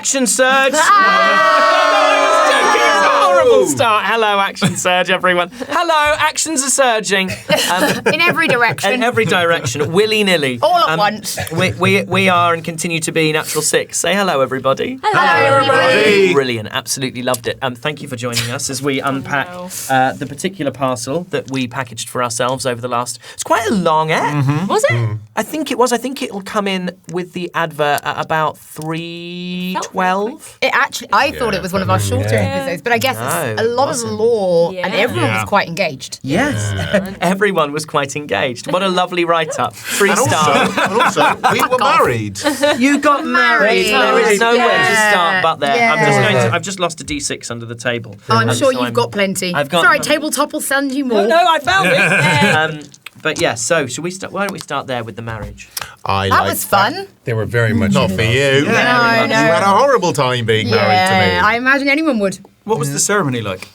Action Surge! Start. Hello, Action Surge, everyone. Hello, actions are surging. In every direction. In every direction, willy-nilly. All at once. We are and continue to be Natural Six. Say hello, everybody. Hello, everybody. Brilliant, absolutely loved it. Thank you for joining us as we unpack the particular parcel that we packaged for ourselves over the last... It's quite a long ep. Mm-hmm. Was it? I think it was. I think it'll come in with the advert at about 3:12. It actually, I thought it was one of our shorter episodes, but I guess No, a lot of the lore, and everyone Yeah. was quite engaged. Yes, everyone was quite engaged. What a lovely write-up. 3-star. And also, we were married. You got married. There is nowhere to start but there. Yeah. I've just lost a D6 under the table. Oh, I'm sure so you've got plenty. I've got- Sorry, tabletop will send you more. No, I found it. But yeah, so should we start? Why don't we start there with the marriage? That was fun. They were very much Not for you. No, You had a horrible time being married to me. I imagine anyone would. What was the ceremony like?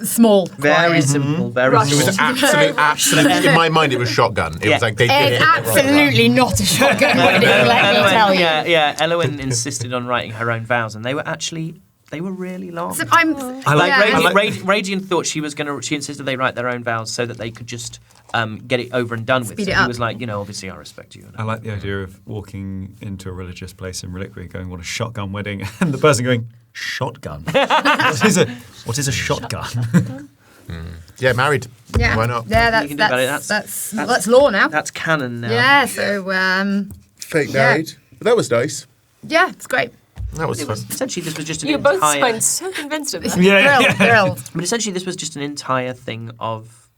Small. Very quiet. simple. Very It was simple. absolute. In my mind, it was shotgun. It was like they did It's it. absolutely not a shotgun wedding, let me tell you. Yeah. Elowen insisted on writing her own vows, and they were really long. So I'm, Raidion thought she insisted they write their own vows so that they could just get it over and done with. Speed So it he up. was like, obviously I respect you. I like the idea of walking into a religious place in Reliquiae going, what a shotgun wedding, and the person going, shotgun? What is a shotgun? Yeah, married. yeah. Why not? Yeah, You can do about it. that's law now. That's canon now. Yeah, so, Fake married. But that was nice. yeah, it's great. That was fun. Essentially, this was just an You both entire... sound so convinced of that. Thrilled. But essentially, this was just an entire thing of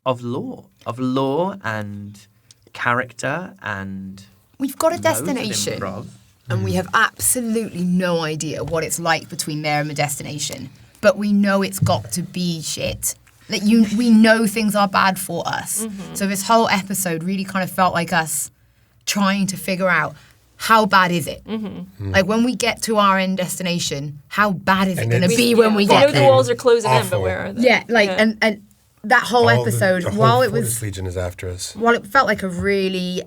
law and character and We've got a loads of destination, improv. and we have absolutely no idea what it's like between there and the destination. But we know it's got to be shit. We know things are bad for us. So this whole episode really kind of felt like us trying to figure out how bad is it? Like when we get to our end destination, how bad is it And going to it's- be when we We get know the there? walls are closing in, but Awful. where are they? Yeah, like and that whole episode, the whole while it Fortis was Legion is after us. while it felt like a really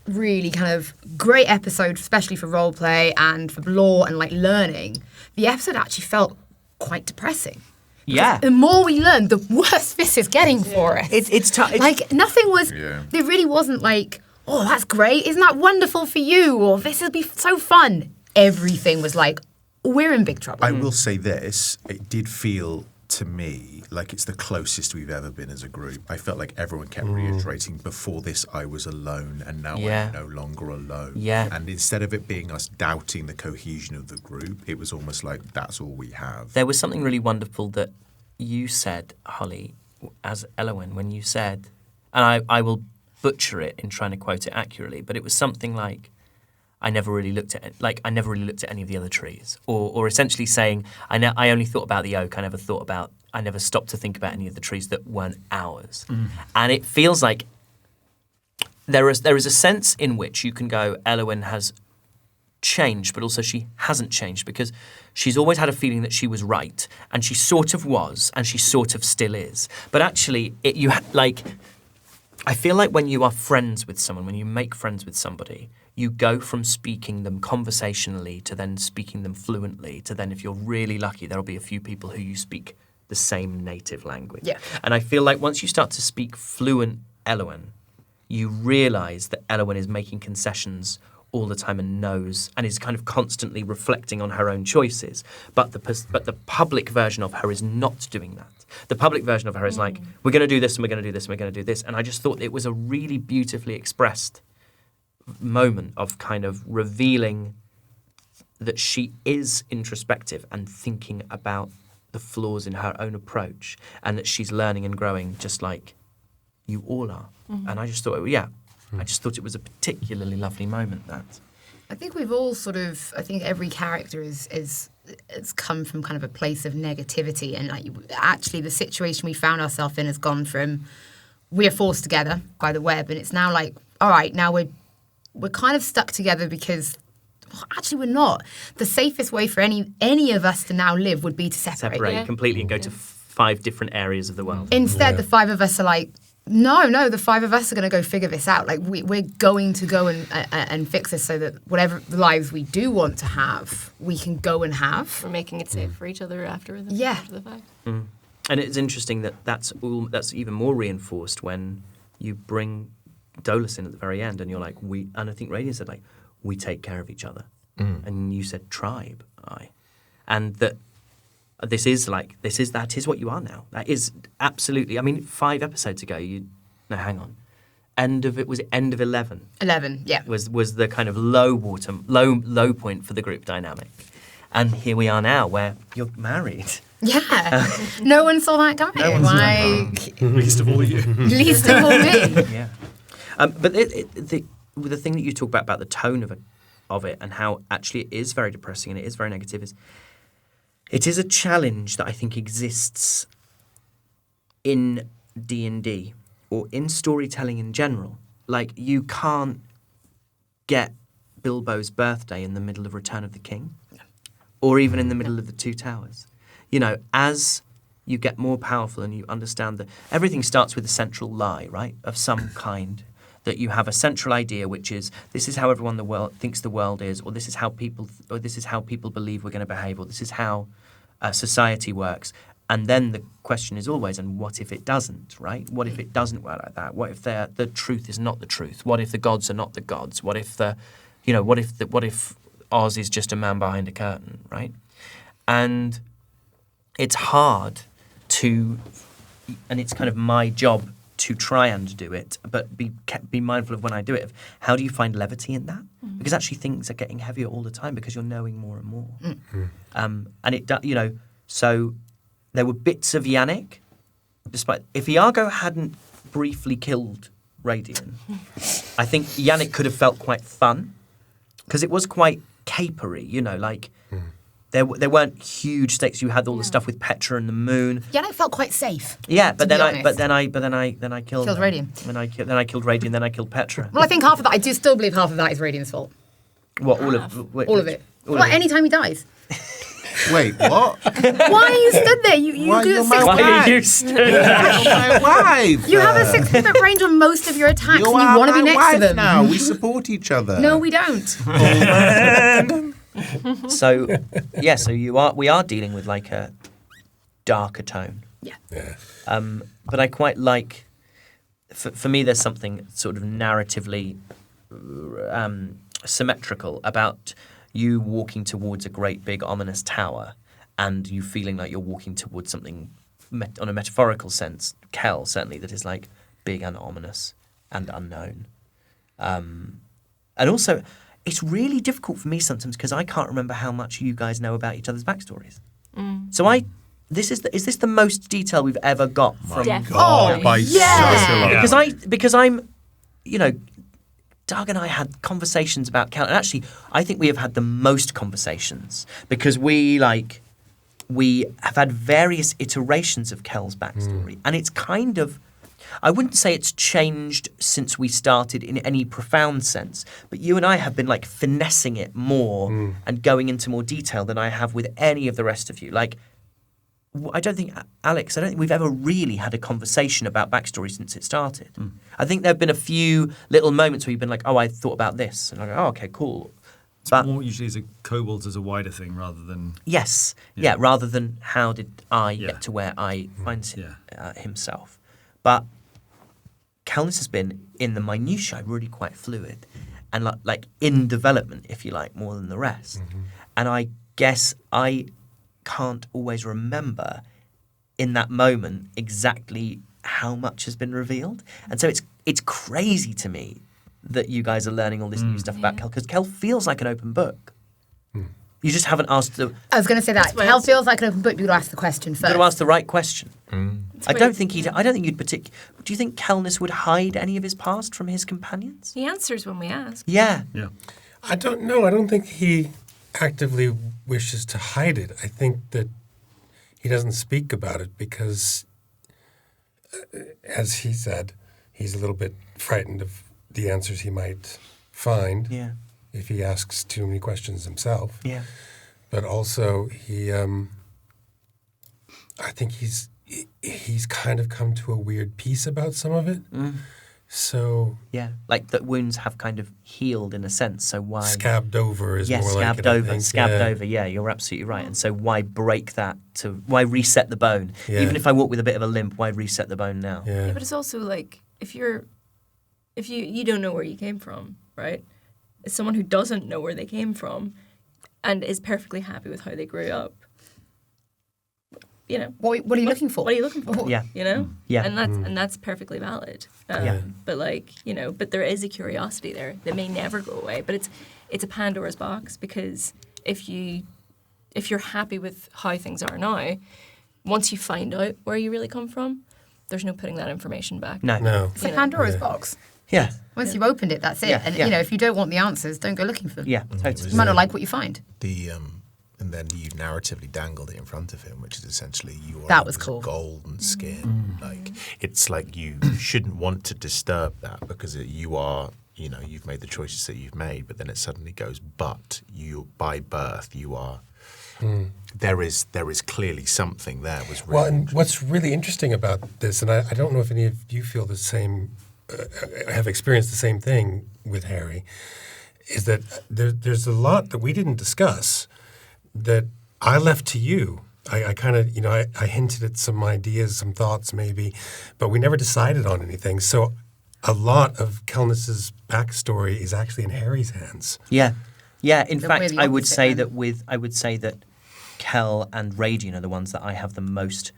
really kind of great episode, especially for roleplay and for lore and like learning, the episode actually felt quite depressing. Yeah. The more we learn, the worse this is getting for us. It's tough. Like nothing was. Yeah. There really wasn't like, oh, that's great. Isn't that wonderful for you? Or this will be so fun. Everything was like, we're in big trouble. I will say this, it did feel to me like it's the closest we've ever been as a group. I felt like everyone kept reiterating, before this I was alone and now Yeah. I'm no longer alone. Yeah. And instead of it being us doubting the cohesion of the group, it was almost like that's all we have. There was something really wonderful that you said, Holly, as Elowen, when you said, and I will butcher it in trying to quote it accurately, but it was something like, I never really looked at any of the other trees, or essentially saying, I only thought about the oak. I never stopped to think about any of the trees that weren't ours. And it feels like there is a sense in which you can go, Elowen has changed, but also she hasn't changed, because she's always had a feeling that she was right, and she sort of was, and she sort of still is. But actually, I feel like when you are friends with someone, when you make friends with somebody, you go from speaking them conversationally to then speaking them fluently to then, if you're really lucky, there'll be a few people who you speak the same native language. Yeah. And I feel like once you start to speak fluent Elowen, you realise that Elowen is making concessions all the time and knows and is kind of constantly reflecting on her own choices. But the public version of her is not doing that. The public version of her is like, we're going to do this and we're going to do this and we're going to do this. And I just thought it was a really beautifully expressed moment of kind of revealing that she is introspective and thinking about the flaws in her own approach, and that she's learning and growing just like you all are. And I just thought, I just thought it was a particularly lovely moment, that. I think we've all I think every character is come from kind of a place of negativity, and like actually the situation we found ourselves in has gone from we're forced together by the web, and it's now like, all right, now we're kind of stuck together because actually we're not. The safest way for any of us to now live would be to separate. Completely and go to 5 different areas of the world. Instead, the 5 of us are like, No, the five of us are going to go figure this out. Like we're going to go and fix this so that whatever lives we do want to have, we can go and have. We're making it safe for each other after the Yeah. after the fact. And it's interesting that that's even more reinforced when you bring Dolus in at the very end, and you're like, and I think Raidion said, like, we take care of each other. And you said tribe, and that that is what you are now. That is absolutely, I mean, 5 episodes ago, hang on. End of 11. 11, yeah. Was the kind of low point for the group dynamic. And here we are now where you're married. Yeah. No one saw that coming. Least of all you. Least of all me. Yeah. But the thing that you talk about the tone of it and how actually it is very depressing and it is very negative is it is a challenge that I think exists in D&D or in storytelling in general. Like, you can't get Bilbo's birthday in the middle of Return of the King or even in the middle of the Two Towers. You know, as you get more powerful and you understand that everything starts with a central lie, right, of some kind, that you have a central idea, which is this is how everyone in the world thinks the world is, or this is how people believe we're going to behave, or this is how society works. And then the question is always, and what if it doesn't, right? What if it doesn't work like that? What if the truth is not the truth? What if the gods are not the gods? What if what if Oz is just a man behind a curtain, right? And it's hard to, and it's kind of my job to try and do it, but be mindful of when I do it. Of how do you find levity in that? Because actually things are getting heavier all the time because you're knowing more and more. And it, so there were bits of Yannick, despite if Iago hadn't briefly killed Raidion, I think Yannick could have felt quite fun because it was quite capery, like. There weren't huge stakes. You had all the stuff with Petra and the moon. Yeah, I felt quite safe. Yeah, but then I killed Raidion. Then I killed Raidion. Then I killed Petra. Well, I think half of that. I do still believe half of that is Radiant's fault. What all of All of it. Anytime he dies. Wait, what? Why are you stood there? You Why do you're a my 6 Why wife? are you stood? my wife. You have a 6-foot range on most of your attacks, You and you are want to be my next to wife them. now. We support each other. No, we don't. So we are dealing with like a darker tone. Yeah. But I quite like. For me, there's something sort of narratively symmetrical about you walking towards a great big ominous tower, and you feeling like you're walking towards something on a metaphorical sense. Kel certainly that is like big and ominous and unknown, and also. It's really difficult for me sometimes because I can't remember how much you guys know about each other's backstories. So is this the most detail we've ever got from? God, by yeah. such a lot. Because I'm, Doug and I had conversations about Kel, and actually I think we have had the most conversations because we have had various iterations of Kel's backstory, and it's kind of. I wouldn't say it's changed since we started in any profound sense, but you and I have been like finessing it more and going into more detail than I have with any of the rest of you. Like, I don't think we've ever really had a conversation about backstory since it started. I think there have been a few little moments where you've been like, oh, I thought about this. And I go, oh, okay, cool. But more usually as a kobolds as a wider thing rather than... Yes. Yeah, rather than how did I get to where I find himself. But Kelnys has been in the minutiae really quite fluid and like in development, if you like, more than the rest. And I guess I can't always remember in that moment exactly how much has been revealed. And so it's crazy to me that you guys are learning all this new stuff about Kel, because Kel feels like an open book. You just haven't asked the... I was going to say that. Kel feels like an open book. You've got to ask the question first. You've got to ask the right question. I don't think you'd particularly... Do you think Kelnys would hide any of his past from his companions? He answers when we ask. Yeah. I don't know. I don't think he actively wishes to hide it. I think that he doesn't speak about it because, as he said, he's a little bit frightened of the answers he might find if he asks too many questions himself. Yeah. But also, I think he's he's kind of come to a weird peace about some of it. So Yeah, like that wounds have kind of healed in a sense. So why scabbed over is yes, more like scabbed it, I over, think. scabbed Yeah. over. Yeah, you're absolutely right. And so why break that? Why reset the bone? Yeah. Even if I walk with a bit of a limp, why reset the bone now? Yeah. Yeah, but it's also like if you don't know where you came from, right? It's someone who doesn't know where they came from and is perfectly happy with how they grew up. You know, What are you looking for? what are you looking for? Yeah. You know? Yeah. And that's perfectly valid. Yeah. But like, you know, but there is a curiosity there that may never go away. But it's a Pandora's box because if you're happy with how things are now, once you find out where you really come from, there's no putting that information back. No. No. It's a Pandora's box. Yeah. Once you've opened it, that's it. Yeah, And yeah. you know, if you don't want the answers, don't go looking for them. Yeah. Totally. You might not like what you find. And then you narratively dangled it in front of him, which is essentially you are That was cool. golden skin. Like it's like you shouldn't want to disturb that because you are, you know, you've made the choices that you've made, but then it suddenly goes, but you by birth you are. There is clearly something there. Was really Well, and what's really interesting about this, and I don't know if any of you feel the same, have experienced the same thing with Harry, is that there's a lot that we didn't discuss that I left to you. I kind of, you know, I hinted at some ideas, some thoughts maybe, but we never decided on anything. So a lot of Kelnys's backstory is actually in Harry's hands. Yeah. Yeah. In Then we're fact, the I would opposite say then. that Kel and Raidion are the ones that I have the most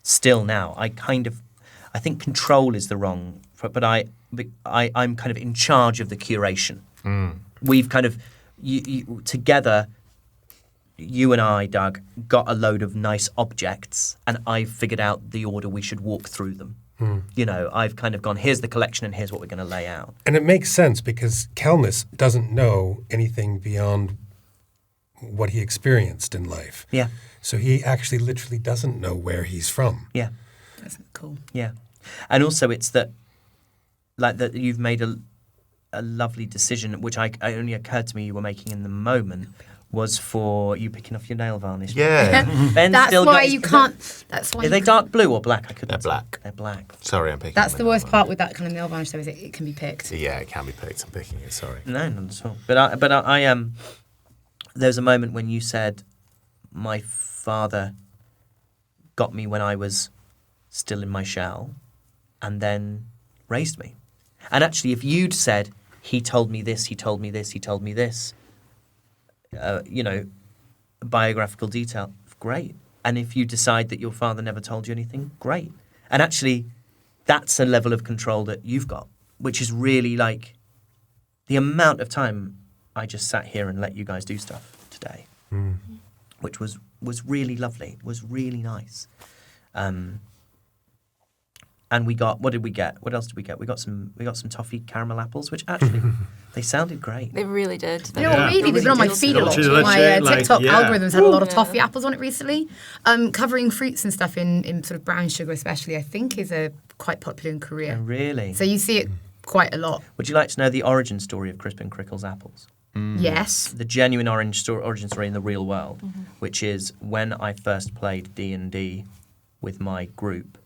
still now. I think control is the wrong, but I'm kind of in charge of the curation. We've kind of together. You and I, Doug, got a load of nice objects, and I figured out the order we should walk through them. You know, I've kind of gone, here's the collection, and here's what we're going to lay out. And it makes sense because Kelnys doesn't know anything beyond what he experienced in life. Yeah, So he actually literally doesn't know where he's from. yeah, That's cool. yeah. And also it's that, like, that you've made a lovely decision, which I only occurred to me you were making in the moment, was for you picking off your nail varnish. Yeah. Ben That's still why got, you can't. That's why. Are they dark blue or black? I couldn't. They're black. They're black. Sorry, I'm picking. That's them the now, worst man. part with that kind of nail varnish, though, is it can be picked. Yeah, it can be picked. I'm picking it. Sorry. No, not at all. But I there was a moment when you said, my father got me when I was still in my shell, and then raised me. And actually, if you'd said, he told me this, he told me this, he told me this, you know, biographical detail, great. And if you decide that your father never told you anything, great. And actually, that's a level of control that you've got, which is really like the amount of time I just sat here and let you guys do stuff today, which was really lovely, was really nice. And we got, what did we get? What else did we get? We got some toffee caramel apples, which actually, they sounded great. They really did. You know what, really, they've been on my feed a lot. My TikTok algorithms had a lot of toffee apples on it recently. Covering fruits and stuff in sort of brown sugar especially, I think is quite popular in Korea. Oh, really? So you see it quite a lot. Would you like to know the origin story of Crispin Crickle's apples? Yes. The genuine origin story in the real world, which is when I first played D&D with my group,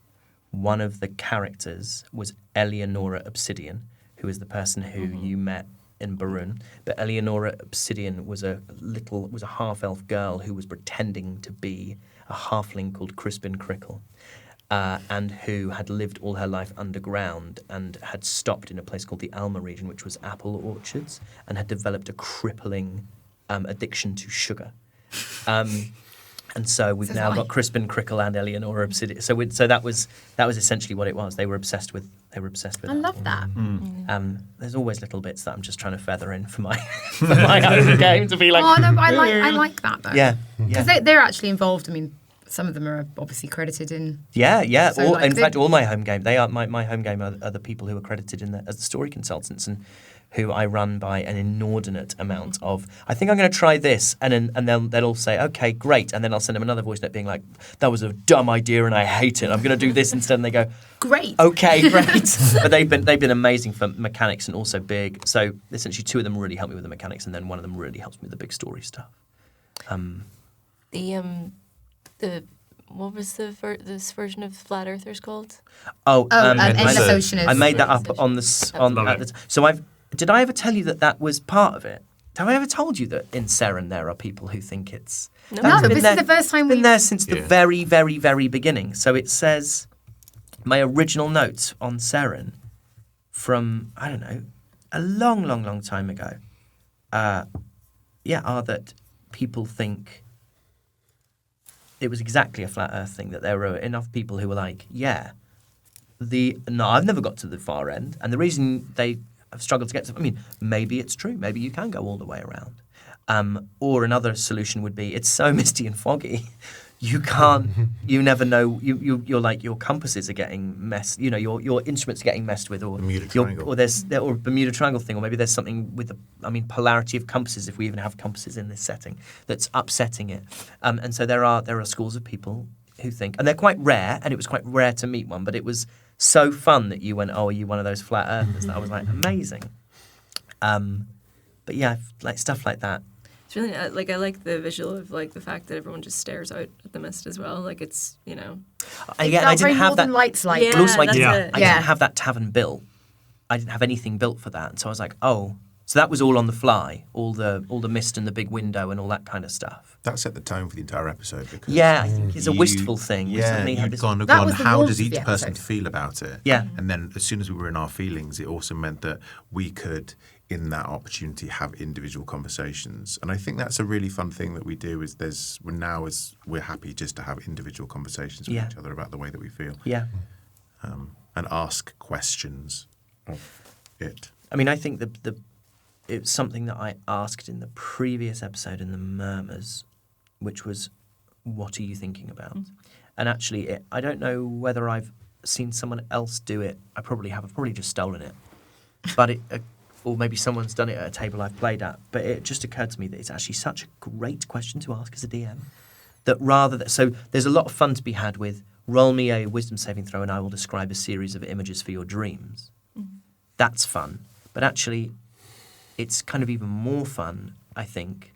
one of the characters was Eleonora Obsidian, who is the person who you met in Barun. But Eleonora Obsidian was a half-elf girl who was pretending to be a halfling called Crispin Crickle, and who had lived all her life underground and had stopped in a place called the Alma region, which was apple orchards, and had developed a crippling addiction to sugar. And so we've now got Crispin Crickle and Eleonora Obsidian. So that was essentially what it was. They were obsessed with. I love that. There's always little bits that I'm just trying to feather in for my for my own game to be like. Oh no, I like that though. Yeah, Because they're actually involved. I mean, some of them are obviously credited in. Yeah. So, In fact, all my home game. They are my home game are the people who are credited as the story consultants and who I run by an inordinate amount of. I think I'm going to try this, and they'll all say, okay, great, and then I'll send them another voice note being like, that was a dumb idea and I hate it. I'm going to do this instead, and they go, Great. okay, great. But they've been amazing for mechanics and also big. So essentially, two of them really help me with the mechanics, and then one of them really helps me with the big story stuff. The what was this version of Flat Earthers called? Endless Ocean is- I made that up on the. So did I ever tell you that was part of it? Have I ever told you that in Seren there are people who think it's... No. No, That's this is the first time been we've... there since the Yeah. very, very, very beginning. So it says, my original notes on Seren from, I don't know, a long, long, long time ago, are that people think it was exactly a flat Earth thing, that there were enough people who were like, I've never got to the far end, and the reason they have struggled to get to, I mean, maybe it's true, maybe you can go all the way around. Or another solution would be, it's so misty and foggy, you can't, you never know, you're like, your compasses are getting messed, your instruments are getting messed with, or Bermuda Triangle. or Bermuda Triangle thing, or maybe there's something with polarity of compasses, if we even have compasses in this setting, that's upsetting it. And so there are schools of people who think, and they're quite rare, and it was quite rare to meet one, but it was so fun that you went, oh, are you one of those flat earthers? That I was like, amazing. But yeah, like stuff like that. It's really I like the visual of like the fact that everyone just stares out at the mist as well. Like it's It I felt very didn't have that. Northern Lights like. Yeah, But also, I that's didn't, it. I didn't have that tavern built. I didn't have anything built for that, and so I was like, oh, so that was all on the fly, all the mist and the big window and all that kind of stuff. That set the tone for the entire episode. Because Yeah, I think it's a wistful thing. We Yeah, suddenly had you'd this- gone, That was the how warmth does of each the person episode. feel about it? Yeah. And then as soon as we were in our feelings, it also meant that we could, in that opportunity, have individual conversations. And I think that's a really fun thing that we do is we're happy just to have individual conversations with Yeah. each other about the way that we feel. Yeah. And ask questions of it. I mean, I think it's something that I asked in the previous episode in the Murmurs, which was, what are you thinking about? And actually, I don't know whether I've seen someone else do it. I probably have. I've probably just stolen it. But or maybe someone's done it at a table I've played at. But it just occurred to me that it's actually such a great question to ask as a DM. So there's a lot of fun to be had with, roll me a wisdom saving throw and I will describe a series of images for your dreams. That's fun. But actually, it's kind of even more fun, I think,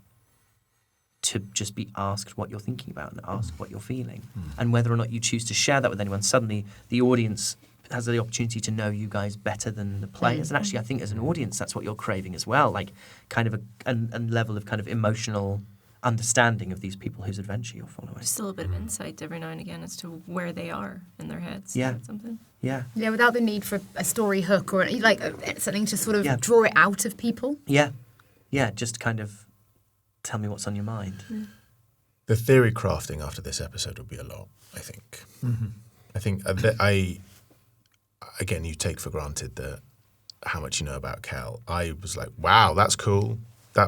to just be asked what you're thinking about and asked what you're feeling. And whether or not you choose to share that with anyone, suddenly the audience has the opportunity to know you guys better than the players. And actually, I think as an audience, that's what you're craving as well, like kind of a level of kind of emotional understanding of these people whose adventure you're following. There's still a bit of insight every now and again as to where they are in their heads. Yeah. about something. Yeah. Yeah, without the need for a story hook or like something to sort of Yeah. draw it out of people. Yeah. Yeah, just kind of tell me what's on your mind. The theory crafting after this episode would be a lot, I think. I think again, you take for granted that how much you know about Kel. I was like, wow, that's cool.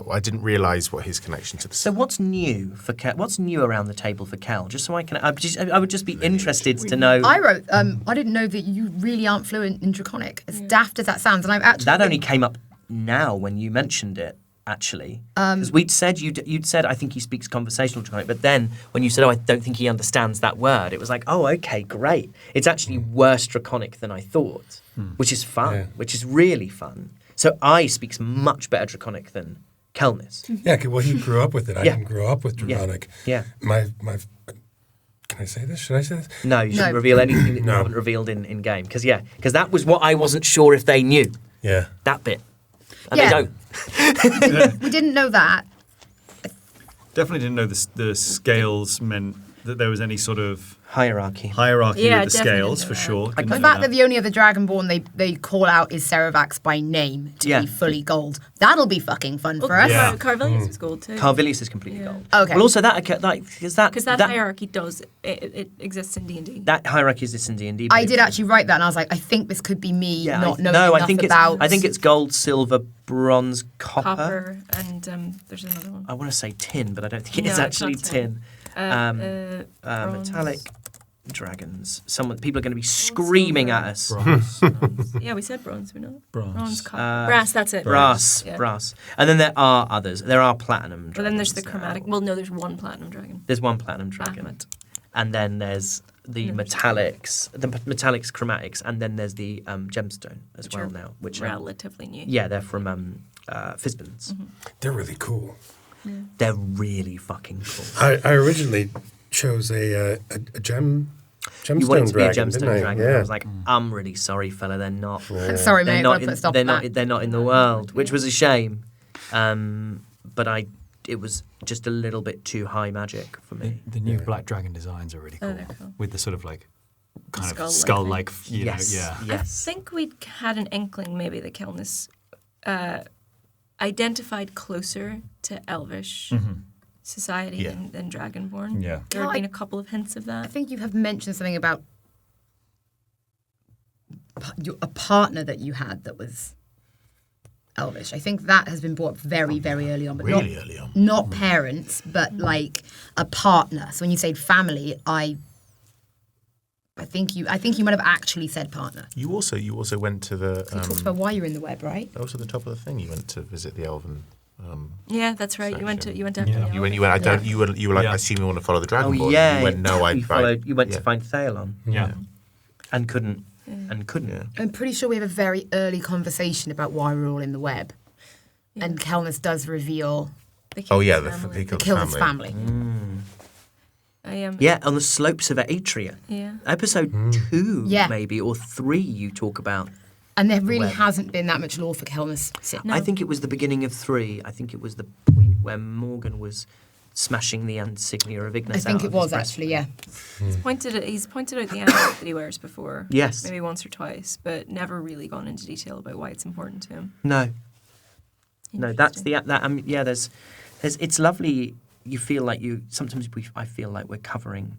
I didn't realise what his connection to the... So what's new for Kel? What's new around the table for Kel? Just so I can... I would just be interested to know... I wrote, I didn't know that you really aren't fluent in Draconic, as daft as that sounds. And I've actually... That only came up now when you mentioned it, actually. Because you'd said, I think he speaks conversational Draconic, but then when you said, I don't think he understands that word, it was like, oh, okay, great. It's actually worse Draconic than I thought, which is fun, which is really fun. So I speaks much better Draconic than Kelnys. Yeah, well, he grew up with it. I Yeah. didn't grow up with Draconic. Yeah. My. Can I say this? Should I say this? No, you shouldn't No. reveal anything that you No. haven't revealed in game. Because that was what I wasn't sure if they knew, Yeah. that bit. And Yeah. they don't. We didn't know that. Definitely didn't know the scales meant that there was any sort of Hierarchy. hierarchy Yeah, with the definitely scales, didn't for know sure. The Didn't know fact that the only other Dragonborn they call out is Ceravax by name to Yeah. be fully gold. That'll be fucking fun for us. Yeah. Carvelius was gold too. Carvilius is completely Yeah. gold. Okay. Well, also because Because that hierarchy it exists in D&D. that hierarchy exists in D&D. I did actually write that, and I was like, I think this could be me not knowing no, enough about. I think it's gold, silver, bronze, Copper and there's another one. I want to say tin, but I don't think it is No, it's actually not tin. tin. Bronze. Metallic dragons. People are going to be screaming at us. Bronze. Yeah, we said bronze, we know. Bronze. Copper. Brass, that's it. Brass, Yeah. brass. And then there are others. There are platinum dragons. But then there's the now. chromatic. Well, no, there's one platinum dragon. There's one platinum dragon. Ahmed. And then there's the No, metallics, chromatics, and then there's the gemstone as Which well are now. Which are, relatively new. yeah, they're from Fizbin's. They're really cool. They're really fucking cool. I originally chose a gemstone You wanted to be a dragon, gemstone didn't I? dragon. Yeah. I was like, I'm really sorry, fella. They're not. Sorry, mate. They're I've not. got to put a stop They're to not. that. They're not in the world, which was a shame. But it was just a little bit too high magic for me. The new black dragon designs are really cool. Oh, they're cool. With the sort of like kind Skull-like of skull-like, thing. Yes. yeah. Yes. I think we'd had an inkling maybe that Kelnys identified closer to Elvish society Yeah. than Dragonborn. Yeah. There had been a couple of hints of I that. think you have mentioned something about a partner that you had that was Elvish. I think that has been brought up very, very early on, but Really early on. not parents, but like a partner. So when you say family, I think you might have actually said partner. You also went to the. You talked about why you're in the web, right? That was at the top of the thing. You went to visit the elven. Yeah, that's right. You went to after Yeah. You went. I don't. You were like. Yeah. I assume you want to follow the Oh Dragonborn. yeah. You went. No, I. You went yeah. to find Thalon Yeah. and couldn't. Yeah. I'm pretty sure we have a very early conversation about why we're all in the web. And Kelnys does reveal Oh yeah, the family. the Kills Killer's family. I am. Yeah, on the slopes of Atria. Yeah. Episode 2, Yeah. maybe, or 3, you talk about. And there really Web. hasn't been that much lore for Kelnys since. No. I think it was the beginning of 3. I think it was the point where Morgan was smashing the insignia of Ignis I think out it of was his breast. actually, yeah. He's pointed out the amulet that he wears before. Yes. Maybe once or twice, but never really gone into detail about why it's important to him. No, that's the that. Yeah, there's. It's lovely. You feel like I feel like we're covering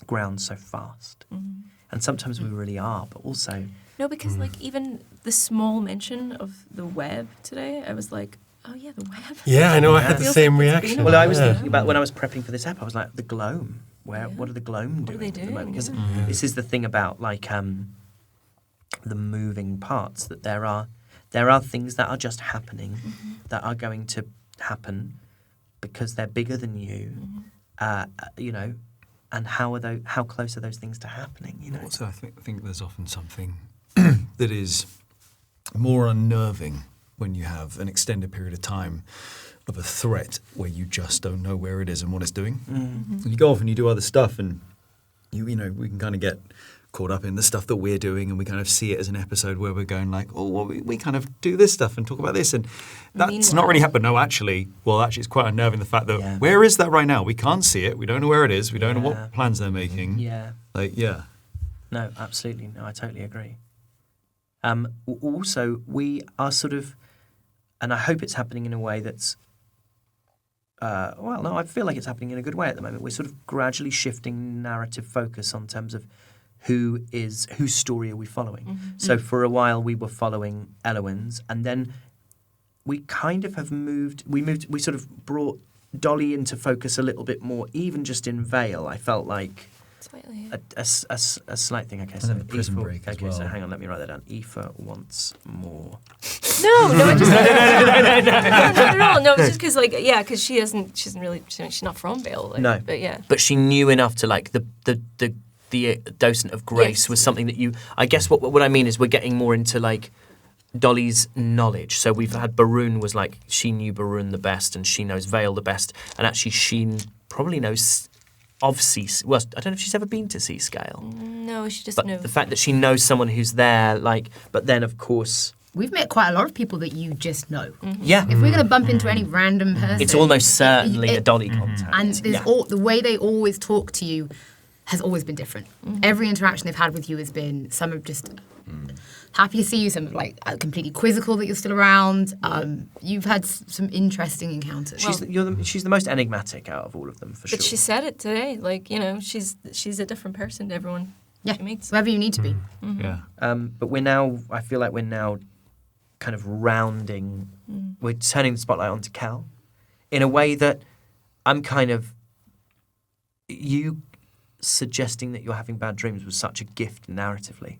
ground so fast, and sometimes we really are. But also, No, because like even the small mention of the web today, I was like, oh yeah, the web. Yeah, I know. I had the Feels same like it's been reaction. a well, I was Yeah. thinking about when I was prepping for this app. I was like, the gloam. What are the gloam What are doing? they at the moment? doing? Because Yeah. this is the thing about like the moving parts, that there are things that are just happening, that are going to happen because they're bigger than you, and how close are those things to happening? Also, I think there's often something that is more unnerving when you have an extended period of time of a threat where you just don't know where it is and what it's doing. And you go off and you do other stuff, and we can kind of get caught up in the stuff that we're doing, and we kind of see it as an episode where we're going like, oh, well, we kind of do this stuff and talk about this, and that's not really happened. No, actually, it's quite unnerving, the fact that where is that right now? We can't see it. We don't know where it is. We don't know what plans they're making. Yeah. No, absolutely. No, I totally agree. Also, we are sort of, and I hope it's happening in a way that's, I feel like it's happening in a good way at the moment. We're sort of gradually shifting narrative focus on terms of whose story are we following. So for a while we were following Elowen's, and then we kind of we sort of brought Dolly into focus a little bit more, even just in Vale. I felt like Slightly. a slight thing. Okay, And so then Prison Aoife- Break as okay, so well. hang on, let me write that down. Aoife wants more. No, it just not at all. No, it's just because because she's not from Vale. Like, No. but yeah. But she knew enough to like the docent of grace Yes. was something that I guess what I mean is we're getting more into like Dolly's knowledge. So we've had Barun was like, she knew Barun the best and she knows Vale the best, and actually she probably knows of Seascale. Well, I don't know if she's ever been to Seascale, No, she just but knows. the fact that she knows someone who's there, like, but then of course, We've met quite a lot of people that you just know. yeah, If we're going to bump into any random person, it's almost certainly a it- Dolly contact. and there's the way they always talk to you has always been different. Every interaction they've had with you has been, some are just happy to see you, some are like completely quizzical that you're still around. You've had some interesting encounters. She's the most enigmatic out of all of them, for sure. But she said it today. Like, she's a different person to everyone yeah, she meets. wherever you need to be. Yeah. But I feel like we're now kind of rounding, we're turning the spotlight onto Cal in a way that I'm kind of, you suggesting that you're having bad dreams was such a gift narratively,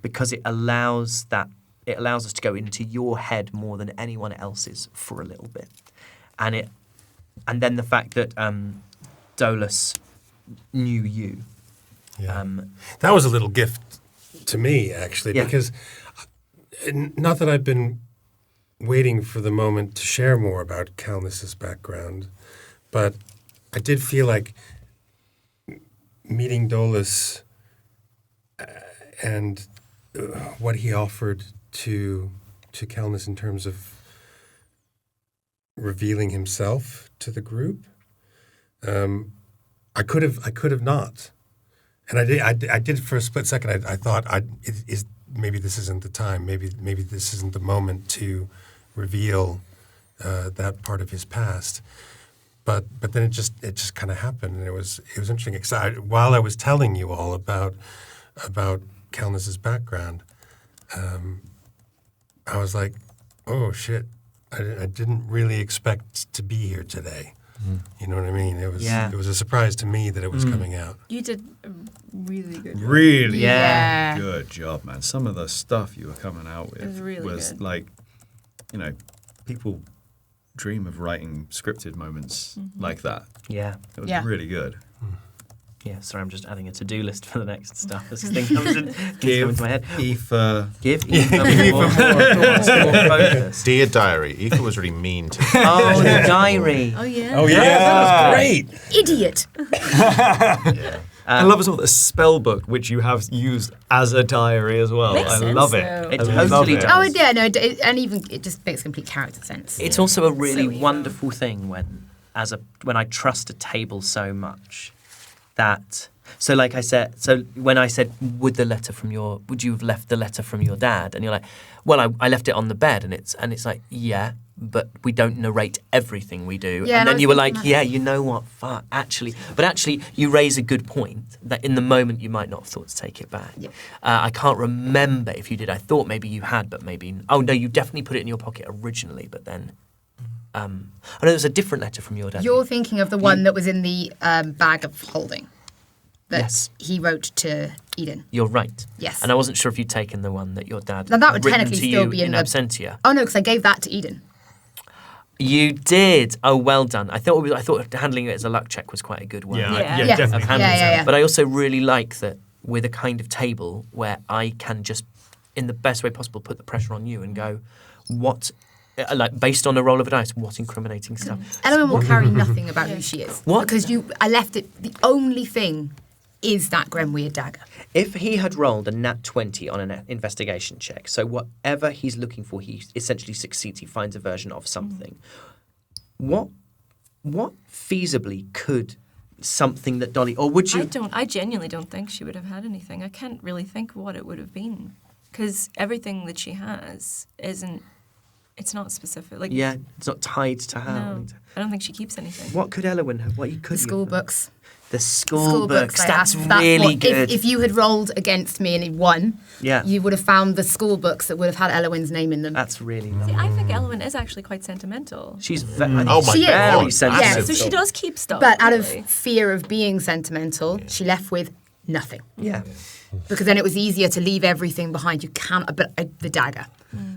because it allows us to go into your head more than anyone else's for a little bit. And then the fact that Dolus knew you. Yeah. That was a little gift to me, actually, Yeah. because not that I've been waiting for the moment to share more about Kelnys' background, but I did feel like meeting Dolus and what he offered to Kelnys in terms of revealing himself to the group, I could have not, and I did for a split second. I thought maybe this isn't the time. Maybe this isn't the moment to reveal that part of his past. But then it just kind of happened, and it was interesting. While I was telling you all about Kelnys' background, I was like, oh shit, I didn't really expect to be here today. You know what I mean? It was a surprise to me that it was coming out. You did a really good job. Really Yeah. good job, man. Some of the stuff you were coming out with It was really good. like, people dream of writing scripted moments like that. Yeah. It was Yeah. really good. Yeah, sorry, I'm just adding a to-do list for the next stuff. This thing comes into my head. Aoife. Give Aoife more focus. Dear diary, Aoife was really mean to me. Oh, the diary. Oh yeah. Oh yeah, that was great. Idiot. I love as well the spell book, which you have used as a diary as well. Makes I sense, love it. though. It I love totally it. does. Oh, yeah, no, and even it just makes complete character sense. It's also a really Silly, though. wonderful thing when I trust a table so much that like I said, when I said would you have left the letter from your dad, and you're like, well, I left it on the bed, and it's like, yeah, but we don't narrate everything we do. Yeah, and then I you were was like, thinking yeah, you know what, fuck, actually you raise a good point that in the moment you might not have thought to take it back. Yeah. I can't remember if you did. I thought maybe you had, but maybe oh no, you definitely put it in your pocket originally, but then. I know there's a different letter from your dad. You're thinking of the one that was in the bag of holding that Yes. he wrote to Eden. You're right. Yes. And I wasn't sure if you'd taken the one that your dad Now, that would written technically to still you be in the- absentia. Oh no, because I gave that to Eden. You did. Oh, well done. I thought handling it as a luck check was quite a good one. Yeah, Yeah. yeah, Yeah. definitely. Of handling Yeah. it. But I also really like that with a kind of table where I can just, in the best way possible, put the pressure on you and go, what, like based on a roll of a dice, what incriminating stuff. Elowen will carry nothing about who she is. What? Because I left it. The only thing is that Grenweird dagger. If he had rolled a nat 20 on an investigation check, so whatever he's looking for, he essentially succeeds. He finds a version of something. What feasibly could something that Dolly, or would you? I genuinely don't think she would have had anything. I can't really think what it would have been, because everything that she has isn't. It's not specific. Like Yeah, it's not tied to her. no, I don't think she keeps anything. What could Elowen have? What you could The school books. The school books. I That's have. really what, good. If you had rolled against me and it won, Yeah. you would have found the school books that would have had Elowen's name in them. That's really See, nice. I think Elowen is actually quite sentimental. She's Oh my She is. very God. sensitive. Yeah. So she does keep stuff. But out really. of fear of being sentimental, she left with nothing. Yeah. Because then it was easier to leave everything behind. You can't, but the dagger.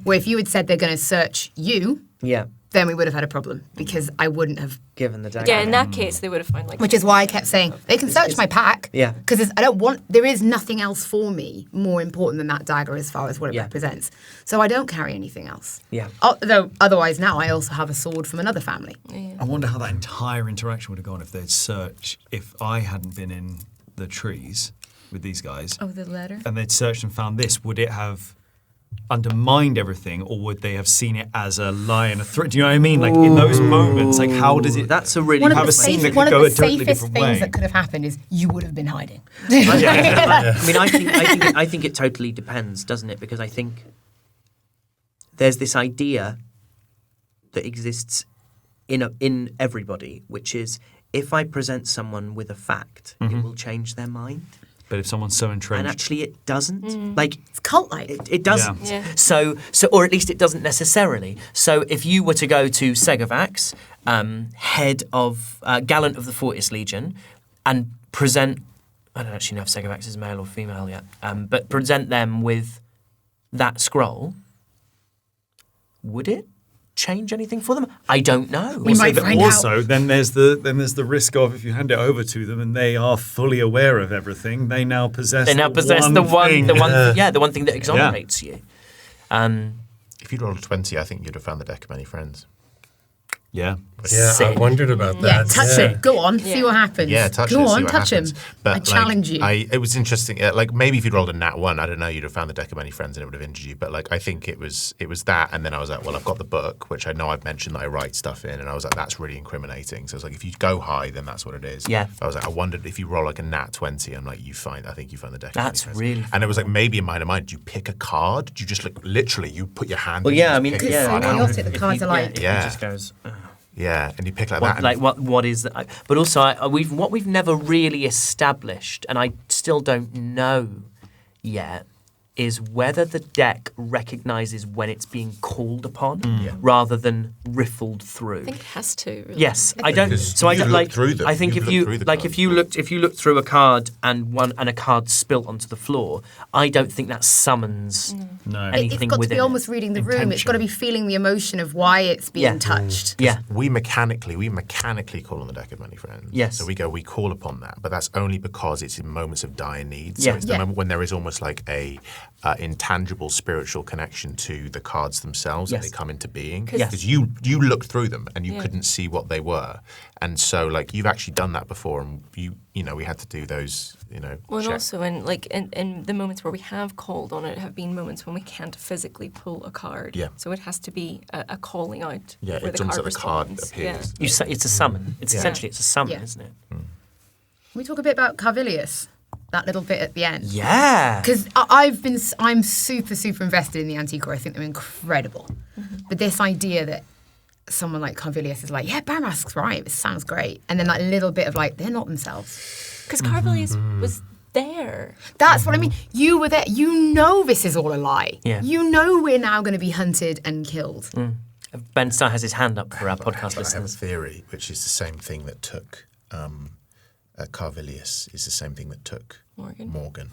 Where if you had said they're going to search you, Yeah. then we would have had a problem because I wouldn't have. Given the dagger. Yeah, in that case, they would have found like. Which is why I kept saying they can search my pack. Yeah. Because I don't want. There is nothing else for me more important than that dagger as far as what it Yeah. represents. So I don't carry anything else. Yeah. Although otherwise now I also have a sword from another family. I wonder how that entire interaction would have gone if I hadn't been in the trees with these guys Oh, the letter. and they'd searched and found this. Would it have undermined everything, or would they have seen it as a lie and a threat? Do you know what I mean? Like in those moments, like how does it? That's a really One of have the, a scene that could one of go the a totally safest different things way. that could have happened is you would have been hiding. I mean, I think it totally depends, doesn't it? Because I think there's this idea that exists in everybody, which is if I present someone with a fact, it will change their mind. But if someone's so entrenched, And actually, it doesn't. Like It's cult-like. it doesn't. Yeah. So, or at least it doesn't necessarily. So, if you were to go to Segavax, head of Gallant of the 40th Legion, and present, I don't actually know if Segavax is male or female yet, but present them with that scroll, would it change anything for them? I don't know. We might find out. then there's the risk of if you hand it over to them and they are fully aware of everything, they now possess. They now possess one the one thing. the one thing that exonerates you. If you'd rolled a 20, I think you'd have found the deck of many friends. Yeah. Yeah, I Sick. wondered about Yeah, that. touch him. Go on, see Yeah. what happens. Yeah, touch Go it, see on, what touch happens. him. But I like, challenge you. It was interesting. Like maybe if you'd rolled a nat 1, I don't know, you'd have found the deck of many friends and it would have injured you. But like I think it was that, and then I was like, well, I've got the book, which I know I've mentioned that I write stuff in, and I was like, that's really incriminating. So it's like if you go high, then that's what it is. Yeah. I was like, I wondered if you roll like a nat 20, I'm like, I think you find the deck. of That's many friends. really And it was like maybe in my mind, do you pick a card? Do you just like literally you put your hand? Well, in yeah, and I mean, just pick a yeah, card so out? chaotic, the cards are like- Yeah. It just goes. Yeah, and you pick like What, that. like what is that? But also, what we've never really established, and I still don't know yet, is whether the deck recognises when it's being called upon rather than riffled through. I think it has to. Really. Yes, I don't. Because So I you don't look like. through them. I think You if look you through the like, cards. if you looked through a card and a card spilt onto the floor, I don't think that summons No. It's anything got to within be almost it. reading the room. It's got to be feeling the emotion of why it's being Yeah. touched. Yeah, We mechanically call on the deck of many friends. Yes. So we call upon that, but that's only because it's in moments of dire need. So Yeah. it's the Yeah. moment when there is almost like a intangible spiritual connection to the cards themselves Yes. and they come into being. 'Cause- Because you looked through them and you Yeah. couldn't see what they were. And so like you've actually done that before and you know, we had to do those, Well, and check- also in the moments where we have called on it have been moments when we can't physically pull a card. Yeah. So it has to be a calling out. Yeah, where it's the almost card like the card responds. appears. it's a summon. It's essentially it's a summon, Yeah. isn't it? Can we talk a bit about Carvilius? That little bit at the end. Yeah. Because I'm super invested in the Antiquary. I think they're incredible. But this idea that someone like Carvilius is like, yeah, Bamask's right. This sounds great. And then that little bit of like, they're not themselves. Because Carvilius was there. That's what I mean. You were there. You know this is all a lie. Yeah. You know we're now going to be hunted and killed. Ben Starr has his hand up for our podcast But I have a listeners. theory, which is the same thing that took Carvilius, is the same thing that took Morgan.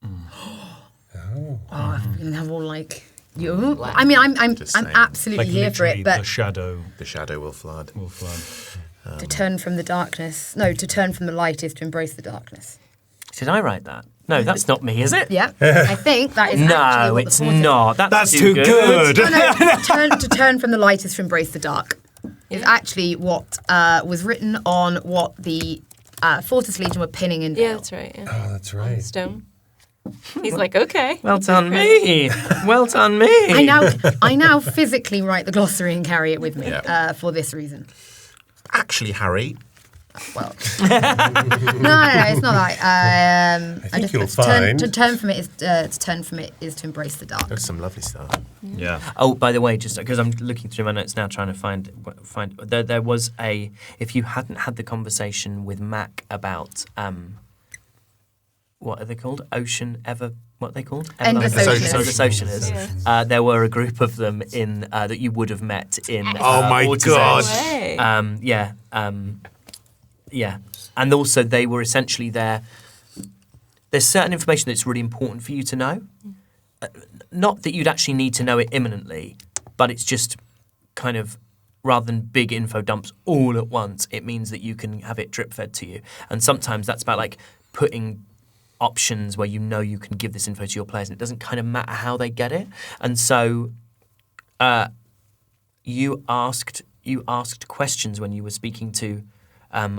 Oh, I'm going to have all like you. I mean, I'm Just saying. absolutely Like here for literally it. But the shadow The shadow will flood. will flood. to turn from the darkness, no, to turn from the light is to embrace the darkness. Did I write that? No, that's not me, is it? Yeah, I think that is actually No, what it's the thought is. not. That's too good. Oh, no, to turn from the light is to embrace the dark. Is actually what was written on what the Fortis Legion were pinning in. Yeah, Vale. that's right. Yeah. Oh, that's On the right. stone. He's like, okay. Well done, me. Well done, me. I now physically write the glossary and carry it with me Yeah. for this reason. Actually, Harry, Well, no, it's not that. I think just you'll put to find. turn from it is to embrace the dark. there's some lovely stuff. Yeah. Oh, by the way, just because I'm looking through my notes now, trying to find there was a, if you hadn't had the conversation with Mac about what are they called? What are they called? Endless Everlasting Oceaners. Endless Oceaners. There were a group of them in that you would have met in. Oh my Water's God. Edge. Way. Yeah, and also they were essentially there. There's certain information that's really important for you to know. Not that you'd actually need to know it imminently, but it's just kind of, rather than big info dumps all at once, it means that you can have it drip fed to you. And sometimes that's about like putting options where you know you can give this info to your players and it doesn't kind of matter how they get it. And so you asked questions when you were speaking to